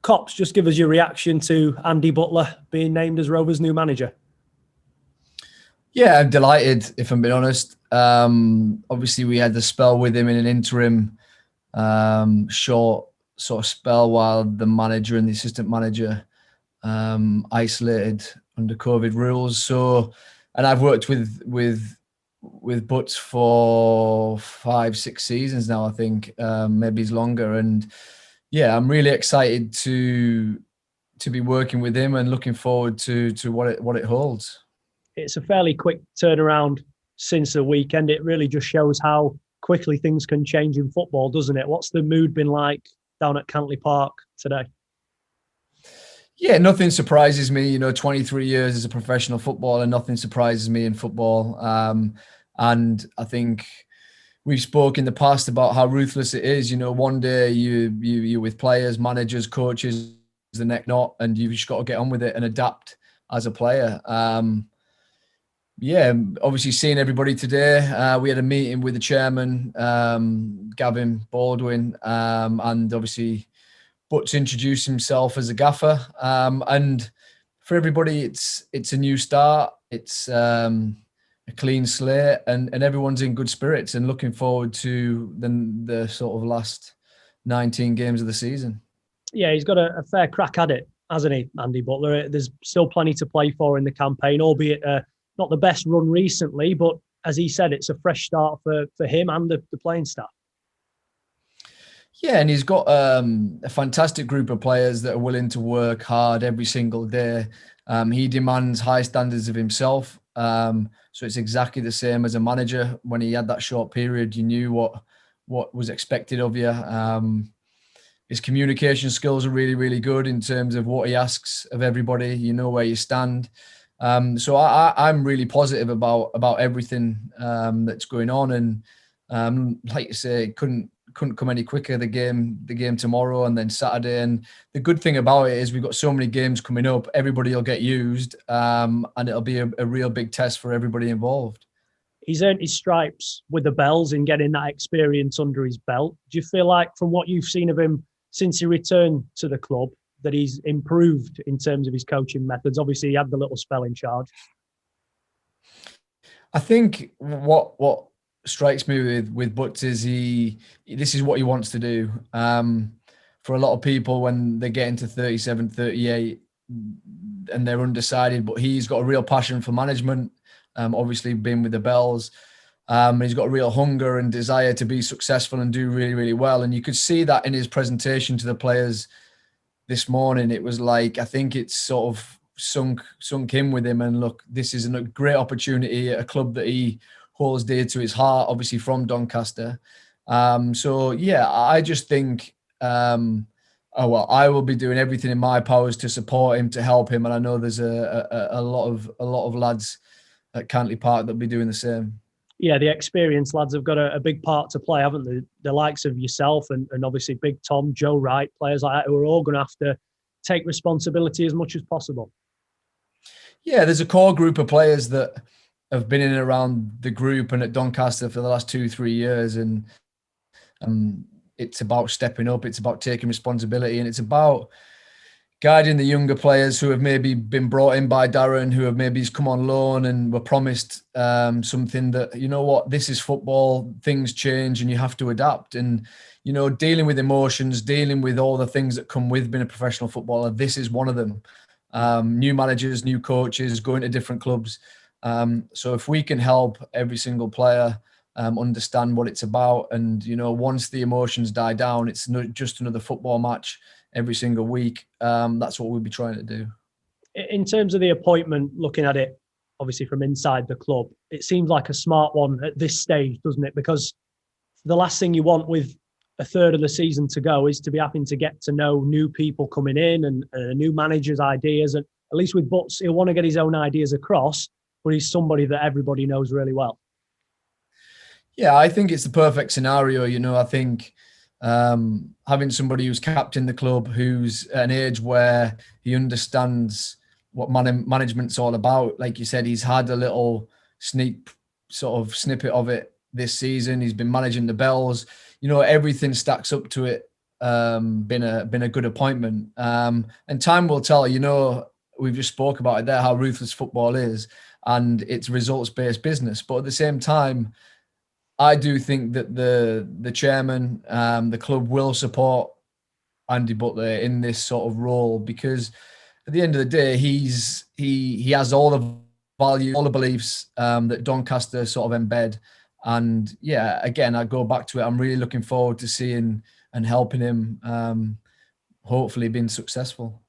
Cops, just give us your reaction to Andy Butler being named as Rovers' new manager. Yeah, I'm delighted, if I'm being honest. Obviously, we had the spell with him in an interim short sort of spell while the manager and the assistant manager isolated under COVID rules. So, and I've worked with Butts for 5-6 seasons now, I think, maybe longer. And yeah, I'm really excited to be working with him and looking forward to what it holds. It's a fairly quick turnaround since the weekend. It really just shows how quickly things can change in football, doesn't it? What's the mood been like down at Cantley Park today? Yeah, nothing surprises me. 23 years as a professional footballer, nothing surprises me in football. And I think we've spoke in the past about how ruthless it is. One day you're with players, managers, coaches, the next not, and you've just got to get on with it and adapt as a player. Yeah, obviously seeing everybody today. We had a meeting with the chairman, Gavin Baldwin, and obviously Butts introduced himself as a gaffer. And for everybody, it's a new start. It's a clean slate, and everyone's in good spirits and looking forward to the sort of last 19 games of the season. Yeah, he's got a fair crack at it, hasn't he, Andy Butler? There's still plenty to play for in the campaign, albeit not the best run recently, but as he said, it's a fresh start for him and the playing staff. Yeah, and he's got a fantastic group of players that are willing to work hard every single day. He demands high standards of himself. So it's exactly the same as a manager. When he had that short period, you knew what was expected of you. His communication skills are really, really good in terms of what he asks of everybody. You know where you stand. So I'm really positive about everything that's going on. And like you say, it couldn't come any quicker, the game tomorrow and then Saturday. And the good thing about it is we've got so many games coming up, everybody will get used, and it'll be a real big test for everybody involved. He's earned his stripes with the Bells in getting that experience under his belt. Do you feel like from what you've seen of him since he returned to the club that he's improved in terms of his coaching methods? Obviously, he had the little spell in charge. I think what strikes me with Butts is this is what he wants to do. For a lot of people, when they get into 37, 38 and they're undecided, but he's got a real passion for management, obviously been with the Bells. He's got a real hunger and desire to be successful and do really, really well. And you could see that in his presentation to the players this morning. It was like, I think it's sort of sunk in with him. And look, this is a great opportunity at a club that he holds dear to his heart, obviously from Doncaster. So yeah, I just think, I will be doing everything in my powers to support him, to help him. And I know there's a lot of lads at Cantley Park that'll be doing the same. Yeah, the experienced lads have got a big part to play, haven't they? The likes of yourself and obviously Big Tom, Joe Wright, players like that who are all going to have to take responsibility as much as possible. Yeah, there's a core group of players that have been in and around the group and at Doncaster for the last 2-3 years. And it's about stepping up. It's about taking responsibility. And it's about guiding the younger players who have maybe been brought in by Darren, who have maybe come on loan and were promised something that, you know what, this is football, things change and you have to adapt. And, dealing with emotions, dealing with all the things that come with being a professional footballer, this is one of them. New managers, new coaches, going to different clubs. So if we can help every single player understand what it's about, and once the emotions die down, it's not just another football match every single week. That's what we'll be trying to do. In terms of the appointment, looking at it obviously from inside the club, it seems like a smart one at this stage, doesn't it? Because the last thing you want with a third of the season to go is to be having to get to know new people coming in and new managers' ideas. And at least with Butts, he'll want to get his own ideas across, but he's somebody that everybody knows really well. Yeah, I think it's the perfect scenario. I think having somebody who's captained the club, who's at an age where he understands what management's all about. Like you said, he's had a little sneak sort of snippet of it this season. He's been managing the Bells. Everything stacks up to it been a good appointment. And time will tell. We've just spoke about it there, how ruthless football is, and it's results-based business. But at the same time, I do think that the chairman, the club will support Andy Butler in this sort of role, because at the end of the day, he has all the values, all the beliefs that Doncaster sort of embed. And yeah, again, I go back to it. I'm really looking forward to seeing and helping him, hopefully being successful.